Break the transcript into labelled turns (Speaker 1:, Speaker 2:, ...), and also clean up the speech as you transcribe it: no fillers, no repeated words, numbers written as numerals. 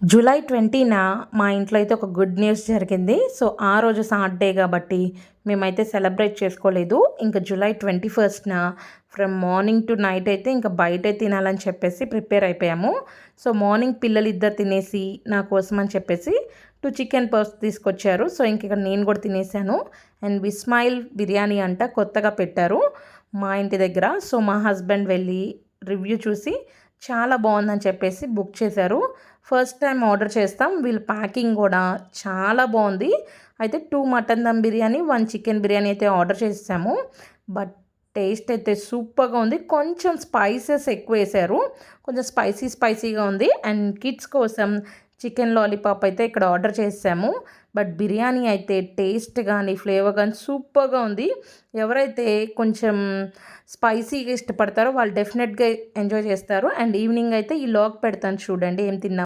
Speaker 1: July 20న మా ఇంట్లో అయితే ఒక గుడ్ న్యూస్ జరిగింది. సో, ఆ రోజు సాటర్‌డే కాబట్టి మేమైతే సెలబ్రేట్ చేసుకోలేదు. ఇంకా జూలై 21న ఫ్రమ్ మార్నింగ్ టు నైట్ అయితే ఇంకా బయటే తినాలని చెప్పేసి ప్రిపేర్ అయిపోయాము. సో, మార్నింగ్ పిల్లలిద్దరు తినేసి నా కోసం అని చెప్పేసి 2 చికెన్ పర్స్ తీసుకొచ్చారు. సో, ఇంక ఇక్కడ నేను కూడా తినేసాను. అండ్ బిస్మాయిల్ బిర్యానీ అంట కొత్తగా పెట్టారు మా ఇంటి దగ్గర. సో, మా హస్బెండ్ వెళ్ళి రివ్యూ చూసి చాలా బాగుందని చెప్పేసి బుక్ చేశారు. ఫస్ట్ టైం ఆర్డర్ చేస్తాం. వీళ్ళ ప్యాకింగ్ కూడా చాలా బాగుంది. అయితే 2 మటన్ దమ్ బిర్యానీ, 1 చికెన్ బిర్యానీ అయితే ఆర్డర్ చేసాము. బట్ టేస్ట్ అయితే సూపర్గా ఉంది. కొంచెం స్పైసెస్ ఎక్కువ వేశారు. కొంచెం స్పైసీగా ఉంది. అండ్ కిడ్స్ కోసం చికెన్ లాలీపాప్ అయితే ఇక్కడ ఆర్డర్ చేసాము. బట్ బిర్యానీ అయితే టేస్ట్ కానీ ఫ్లేవర్ కానీ సూపర్గా ఉంది. ఎవరైతే కొంచెం స్పైసీగా ఇష్టపడతారో వాళ్ళు డెఫినెట్గా ఎంజాయ్ చేస్తారు. అండ్ ఈవినింగ్ అయితే ఈ లాగ్ పెడతాను చూడండి ఏం తిన్నా